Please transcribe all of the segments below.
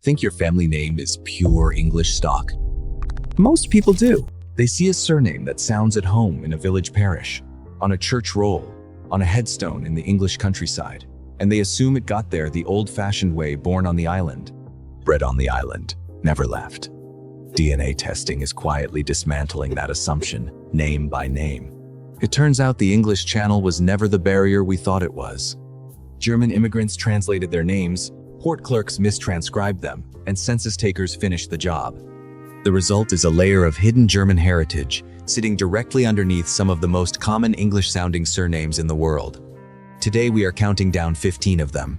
Think your family name is pure English stock? Most people do. They see a surname that sounds at home in a village parish, on a church roll, on a headstone in the English countryside, and they assume it got there the old-fashioned way, born on the island. Bred on the island, never left. DNA testing is quietly dismantling that assumption, name by name. It turns out the English Channel was never the barrier we thought it was. German immigrants translated their names, port clerks mistranscribed them, and census takers finished the job. The result is a layer of hidden German heritage, sitting directly underneath some of the most common English-sounding surnames in the world. Today we are counting down 15 of them.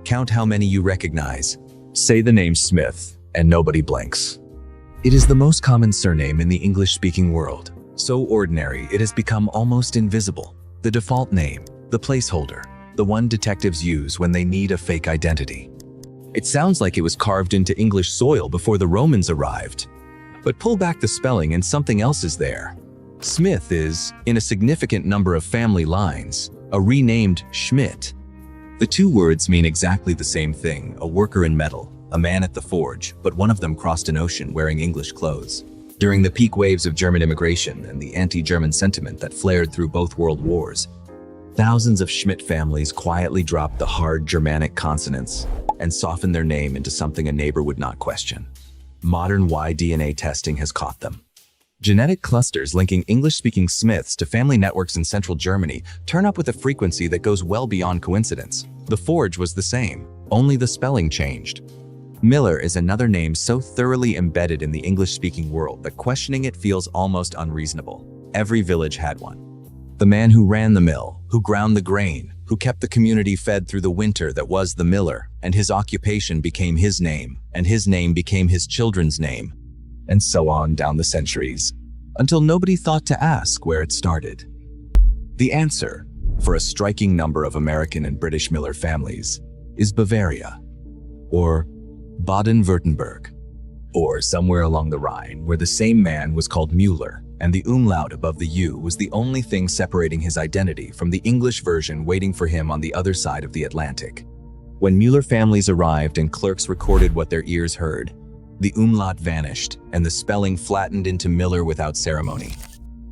Count how many you recognize. Say the name Smith, and nobody blinks. It is the most common surname in the English-speaking world. So ordinary, it has become almost invisible. The default name, the placeholder, the one detectives use when they need a fake identity. It sounds like it was carved into English soil before the Romans arrived. But pull back the spelling and something else is there. Smith is, in a significant number of family lines, a renamed Schmidt. The two words mean exactly the same thing, a worker in metal, a man at the forge, but one of them crossed an ocean wearing English clothes. During the peak waves of German immigration and the anti-German sentiment that flared through both world wars, thousands of Schmidt families quietly dropped the hard Germanic consonants and softened their name into something a neighbor would not question. Modern Y-DNA testing has caught them. Genetic clusters linking English-speaking Smiths to family networks in central Germany turn up with a frequency that goes well beyond coincidence. The forge was the same, only the spelling changed. Miller is another name so thoroughly embedded in the English-speaking world that questioning it feels almost unreasonable. Every village had one. The man who ran the mill, who ground the grain, who kept the community fed through the winter that was the miller, and his occupation became his name, and his name became his children's name, and so on down the centuries, until nobody thought to ask where it started. The answer, for a striking number of American and British Miller families, is Bavaria, or Baden-Württemberg, or somewhere along the Rhine where the same man was called Müller, and the umlaut above the U was the only thing separating his identity from the English version waiting for him on the other side of the Atlantic. When Müller families arrived and clerks recorded what their ears heard, the umlaut vanished and the spelling flattened into Miller without ceremony.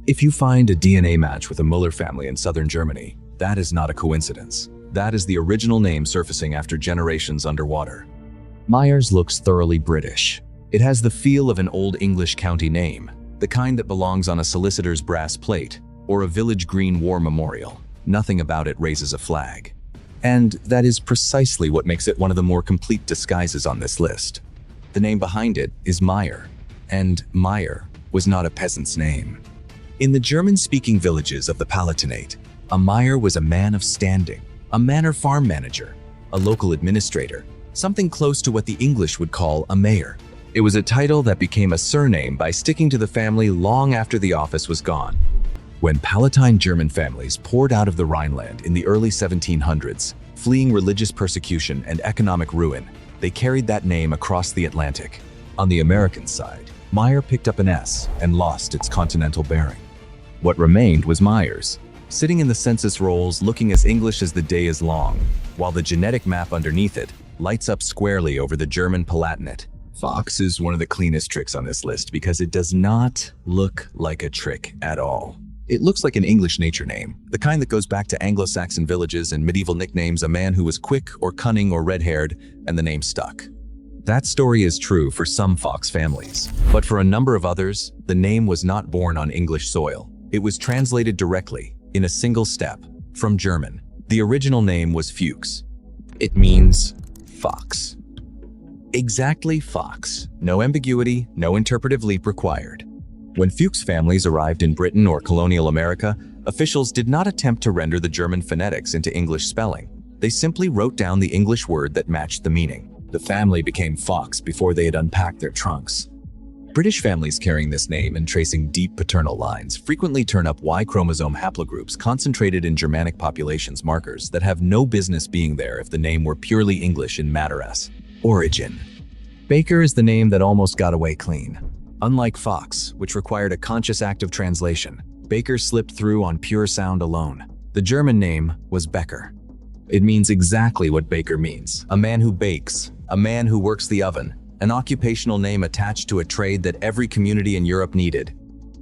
If you find a DNA match with a Müller family in southern Germany, that is not a coincidence. That is the original name surfacing after generations underwater. Myers looks thoroughly British. It has the feel of an old English county name, the kind that belongs on a solicitor's brass plate or a village green war memorial. Nothing about it raises a flag. And that is precisely what makes it one of the more complete disguises on this list. The name behind it is Meyer, and Meyer was not a peasant's name. In the German-speaking villages of the Palatinate, a Meyer was a man of standing, a manor farm manager, a local administrator, something close to what the English would call a mayor. It was a title that became a surname by sticking to the family long after the office was gone. When Palatine German families poured out of the Rhineland in the early 1700s, fleeing religious persecution and economic ruin, they carried that name across the Atlantic. On the American side, Meyer picked up an S and lost its continental bearing. What remained was Myers, sitting in the census rolls looking as English as the day is long, while the genetic map underneath it lights up squarely over the German Palatinate. Fuchs is one of the cleanest tricks on this list because it does not look like a trick at all. It looks like an English nature name, the kind that goes back to Anglo-Saxon villages and medieval nicknames, a man who was quick or cunning or red-haired, and the name stuck. That story is true for some Fuchs families, but for a number of others, the name was not born on English soil. It was translated directly, in a single step, from German. The original name was Fuchs. It means fox. Exactly fox. No ambiguity, no interpretive leap required. When Fuchs families arrived in Britain or colonial America, officials did not attempt to render the German phonetics into English spelling. They simply wrote down the English word that matched the meaning. The family became Fuchs before they had unpacked their trunks. British families carrying this name and tracing deep paternal lines frequently turn up Y chromosome haplogroups concentrated in Germanic populations markers that have no business being there if the name were purely English in matter-s. Origin. Baker is the name that almost got away clean. Unlike Fuchs, which required a conscious act of translation, Baker slipped through on pure sound alone. The German name was Becker. It means exactly what Baker means, a man who bakes, a man who works the oven, an occupational name attached to a trade that every community in Europe needed.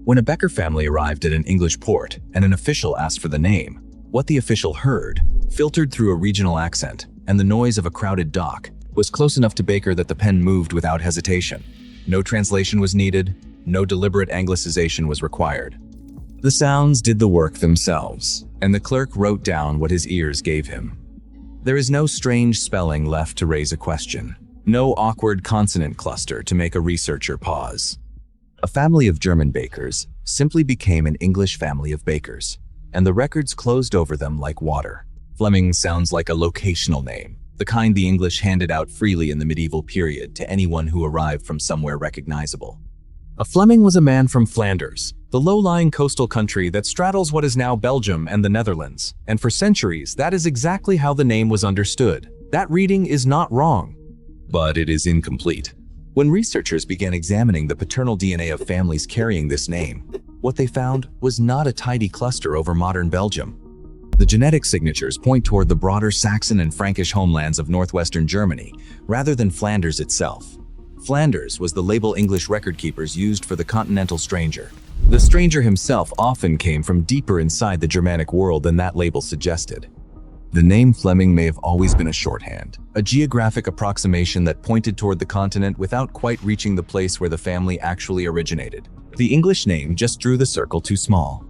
When a Becker family arrived at an English port and an official asked for the name, what the official heard, filtered through a regional accent and the noise of a crowded dock, was close enough to Baker that the pen moved without hesitation. No translation was needed, no deliberate anglicization was required. The sounds did the work themselves, and the clerk wrote down what his ears gave him. There is no strange spelling left to raise a question, no awkward consonant cluster to make a researcher pause. A family of German bakers simply became an English family of bakers, and the records closed over them like water. Fleming sounds like a locational name, the kind the English handed out freely in the medieval period to anyone who arrived from somewhere recognizable. A Fleming was a man from Flanders, the low-lying coastal country that straddles what is now Belgium and the Netherlands, and for centuries that is exactly how the name was understood. That reading is not wrong, but it is incomplete. When researchers began examining the paternal DNA of families carrying this name, what they found was not a tidy cluster over modern Belgium. The genetic signatures point toward the broader Saxon and Frankish homelands of northwestern Germany, rather than Flanders itself. Flanders was the label English record keepers used for the continental stranger. The stranger himself often came from deeper inside the Germanic world than that label suggested. The name Fleming may have always been a shorthand, a geographic approximation that pointed toward the continent without quite reaching the place where the family actually originated. The English name just drew the circle too small.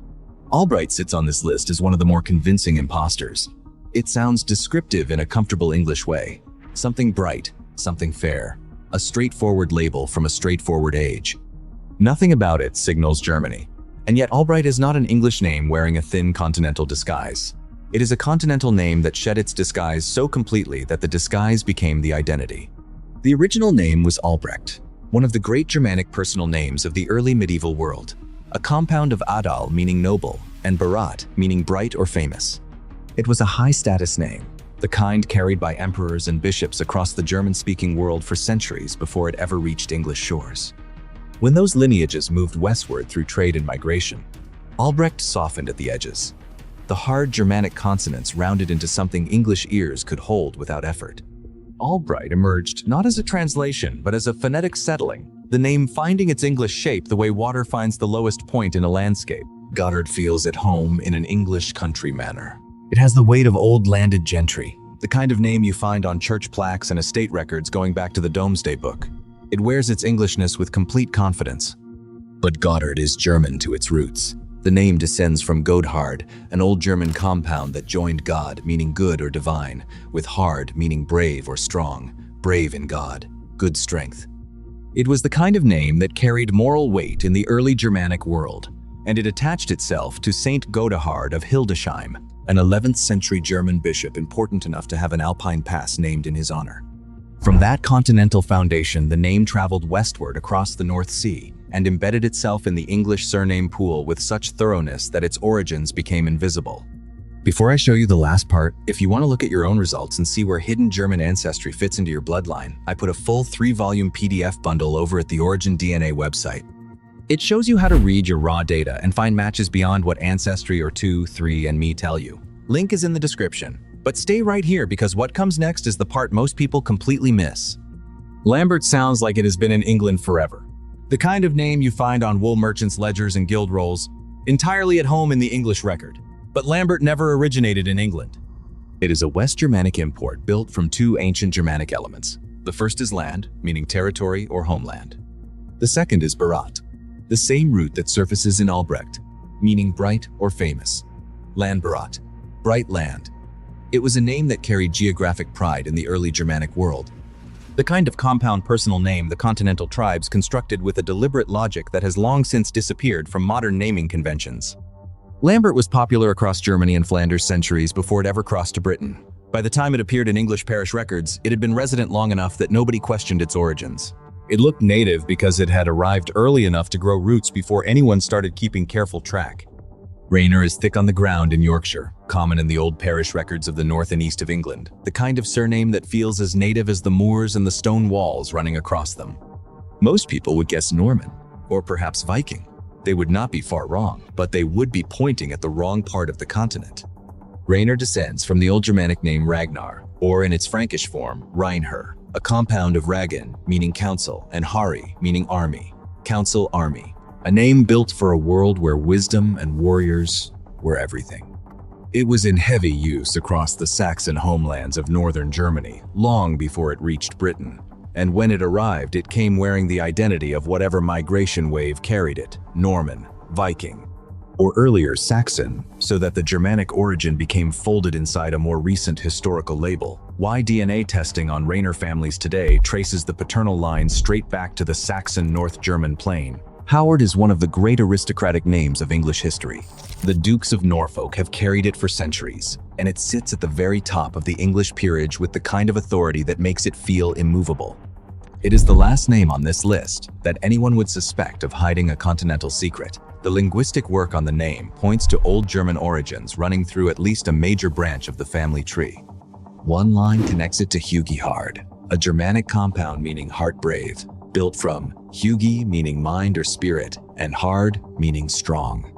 Albright sits on this list as one of the more convincing imposters. It sounds descriptive in a comfortable English way. Something bright, something fair, a straightforward label from a straightforward age. Nothing about it signals Germany, and yet Albright is not an English name wearing a thin continental disguise. It is a continental name that shed its disguise so completely that the disguise became the identity. The original name was Albrecht, one of the great Germanic personal names of the early medieval world, a compound of Adal meaning noble and Barat meaning bright or famous. It was a high-status name, the kind carried by emperors and bishops across the German-speaking world for centuries before it ever reached English shores. When those lineages moved westward through trade and migration, Albrecht softened at the edges. The hard Germanic consonants rounded into something English ears could hold without effort. Albright emerged not as a translation, but as a phonetic settling, the name finding its English shape the way water finds the lowest point in a landscape. Goddard feels at home in an English country manor. It has the weight of old landed gentry, the kind of name you find on church plaques and estate records going back to the Domesday Book. It wears its Englishness with complete confidence. But Goddard is German to its roots. The name descends from Godhard, an old German compound that joined God, meaning good or divine, with hard, meaning brave or strong, brave in God, good strength. It was the kind of name that carried moral weight in the early Germanic world, and it attached itself to Saint Godehard of Hildesheim, an 11th century German bishop important enough to have an alpine pass named in his honor. From that continental foundation, the name traveled westward across the North Sea and embedded itself in the English surname pool with such thoroughness that its origins became invisible. Before I show you the last part, if you want to look at your own results and see where hidden German ancestry fits into your bloodline, I put a full 3-volume PDF bundle over at the Origin DNA website. It shows you how to read your raw data and find matches beyond what Ancestry or 2, 3, and Me tell you. Link is in the description. But stay right here because what comes next is the part most people completely miss. Lambert sounds like it has been in England forever. The kind of name you find on wool merchants' ledgers and guild rolls, entirely at home in the English record. But Lambert never originated in England. It is a West Germanic import built from two ancient Germanic elements. The first is land, meaning territory or homeland. The second is Barat, the same root that surfaces in Albrecht, meaning bright or famous. Land Barat, bright land. It was a name that carried geographic pride in the early Germanic world. The kind of compound personal name the continental tribes constructed with a deliberate logic that has long since disappeared from modern naming conventions. Lambert was popular across Germany and Flanders centuries before it ever crossed to Britain. By the time it appeared in English parish records, it had been resident long enough that nobody questioned its origins. It looked native because it had arrived early enough to grow roots before anyone started keeping careful track. Rayner is thick on the ground in Yorkshire, common in the old parish records of the north and east of England, the kind of surname that feels as native as the moors and the stone walls running across them. Most people would guess Norman, or perhaps Viking. They would not be far wrong, but they would be pointing at the wrong part of the continent. Rayner descends from the old Germanic name Ragnar, or in its Frankish form, Reinher, a compound of ragan, meaning council, and hari, meaning army. Council, army. A name built for a world where wisdom and warriors were everything. It was in heavy use across the Saxon homelands of northern Germany, long before it reached Britain. And when it arrived, it came wearing the identity of whatever migration wave carried it, Norman, Viking, or earlier Saxon, so that the Germanic origin became folded inside a more recent historical label. Why DNA testing on Rainer families today traces the paternal line straight back to the Saxon North German plain. Howard is one of the great aristocratic names of English history. The Dukes of Norfolk have carried it for centuries, and it sits at the very top of the English peerage with the kind of authority that makes it feel immovable. It is the last name on this list that anyone would suspect of hiding a continental secret. The linguistic work on the name points to Old German origins running through at least a major branch of the family tree. One line connects it to Hugihard, a Germanic compound meaning heart brave, built from Hugi meaning mind or spirit, and hard meaning strong.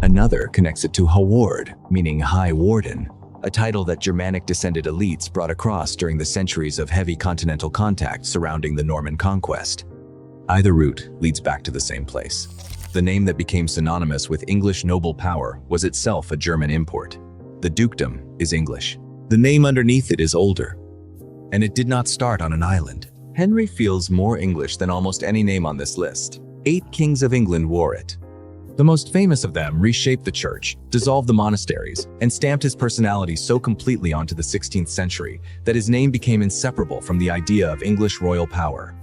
Another connects it to Haward, meaning high warden, a title that Germanic descended elites brought across during the centuries of heavy continental contact surrounding the Norman conquest. Either route leads back to the same place. The name that became synonymous with English noble power was itself a German import. The dukedom is English. The name underneath it is older, and it did not start on an island. Henry feels more English than almost any name on this list. 8 kings of England wore it. The most famous of them reshaped the church, dissolved the monasteries, and stamped his personality so completely onto the 16th century that his name became inseparable from the idea of English royal power.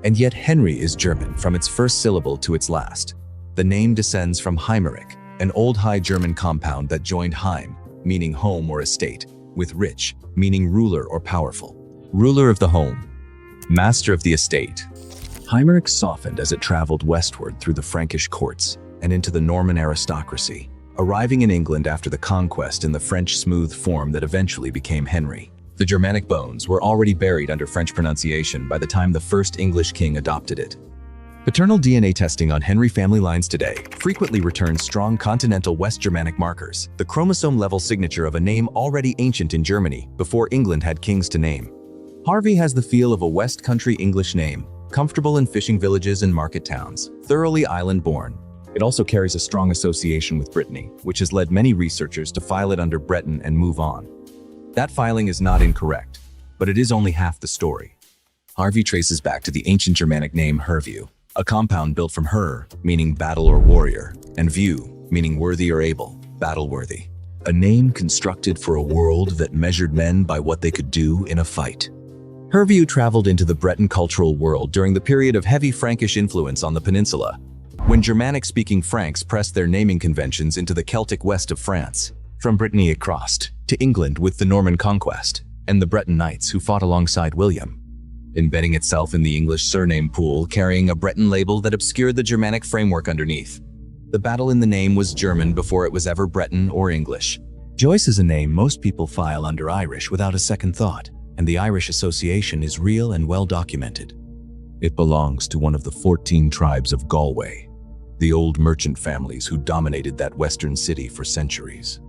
And yet Henry is German from its first syllable to its last. The name descends from Heimeric, an old High German compound that joined Heim, meaning home or estate, with rich, meaning ruler or powerful. Ruler of the home, master of the estate. Heimeric softened as it traveled westward through the Frankish courts and into the Norman aristocracy, arriving in England after the conquest in the French smooth form that eventually became Henry. The Germanic bones were already buried under French pronunciation by the time the first English king adopted it. Paternal DNA testing on Henry family lines today frequently returns strong continental West Germanic markers, the chromosome-level signature of a name already ancient in Germany before England had kings to name. Harvey has the feel of a West Country English name, comfortable in fishing villages and market towns, thoroughly island-born. It also carries a strong association with Brittany, which has led many researchers to file it under Breton and move on. That filing is not incorrect, but it is only half the story. Harvey traces back to the ancient Germanic name Herview, a compound built from her, meaning battle or warrior, and view, meaning worthy or able, battle-worthy. A name constructed for a world that measured men by what they could do in a fight. Herview traveled into the Breton cultural world during the period of heavy Frankish influence on the peninsula, when Germanic-speaking Franks pressed their naming conventions into the Celtic west of France. From Brittany it crossed to England with the Norman conquest and the Breton knights who fought alongside William, embedding itself in the English surname pool, carrying a Breton label that obscured the Germanic framework underneath. The battle in the name was German before it was ever Breton or English. Joyce is a name most people file under Irish without a second thought, and the Irish association is real and well documented. It belongs to one of the 14 tribes of Galway, the old merchant families who dominated that western city for centuries.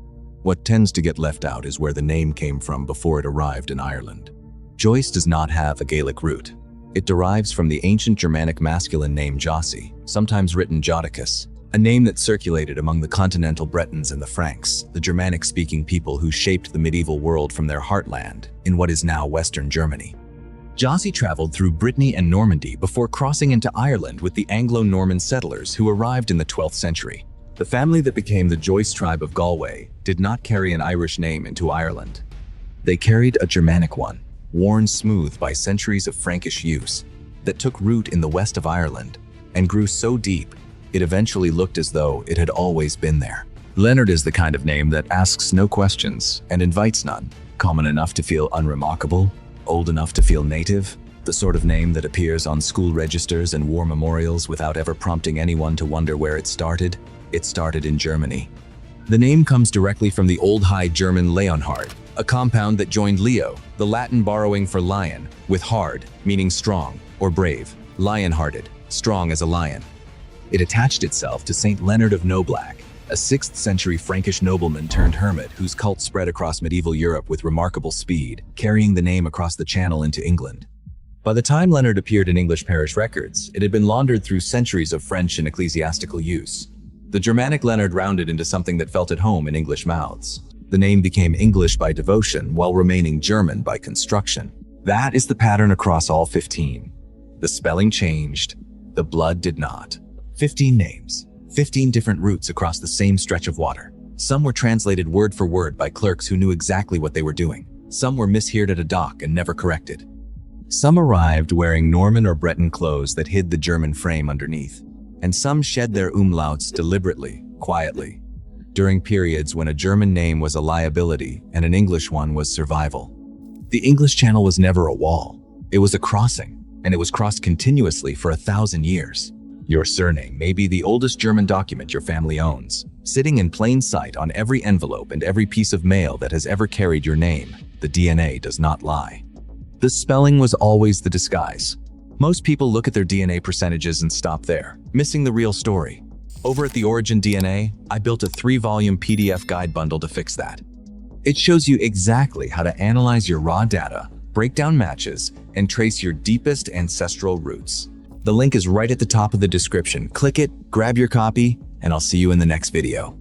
What tends to get left out is where the name came from before it arrived in Ireland. Joyce does not have a Gaelic root. It derives from the ancient Germanic masculine name Jossi, sometimes written Jodicus, a name that circulated among the continental Bretons and the Franks, the Germanic-speaking people who shaped the medieval world from their heartland in what is now Western Germany. Jossi traveled through Brittany and Normandy before crossing into Ireland with the Anglo-Norman settlers who arrived in the 12th century. The family that became the Joyce tribe of Galway did not carry an Irish name into Ireland. They carried a Germanic one, worn smooth by centuries of Frankish use, that took root in the west of Ireland and grew so deep it eventually looked as though it had always been there. Leonard is the kind of name that asks no questions and invites none, common enough to feel unremarkable, old enough to feel native, the sort of name that appears on school registers and war memorials without ever prompting anyone to wonder where it started. It started in Germany. The name comes directly from the Old High German Leonhard, a compound that joined Leo, the Latin borrowing for lion, with hard, meaning strong or brave, lion-hearted, strong as a lion. It attached itself to Saint Leonard of Noblac, a 6th century Frankish nobleman turned hermit whose cult spread across medieval Europe with remarkable speed, carrying the name across the Channel into England. By the time Leonard appeared in English parish records, it had been laundered through centuries of French and ecclesiastical use. The Germanic Leonard rounded into something that felt at home in English mouths. The name became English by devotion while remaining German by construction. That is the pattern across all 15. The spelling changed, the blood did not. 15 names, 15 different routes across the same stretch of water. Some were translated word for word by clerks who knew exactly what they were doing. Some were misheard at a dock and never corrected. Some arrived wearing Norman or Breton clothes that hid the German frame underneath. And some shed their umlauts deliberately, quietly, during periods when a German name was a liability and an English one was survival. The English Channel was never a wall. It was a crossing, and it was crossed continuously for 1,000 years. Your surname may be the oldest German document your family owns, sitting in plain sight on every envelope and every piece of mail that has ever carried your name. The DNA does not lie. The spelling was always the disguise. Most people look at their DNA percentages and stop there, missing the real story. Over at the Origin DNA, I built a 3-volume PDF guide bundle to fix that. It shows you exactly how to analyze your raw data, break down matches, and trace your deepest ancestral roots. The link is right at the top of the description. Click it, grab your copy, and I'll see you in the next video.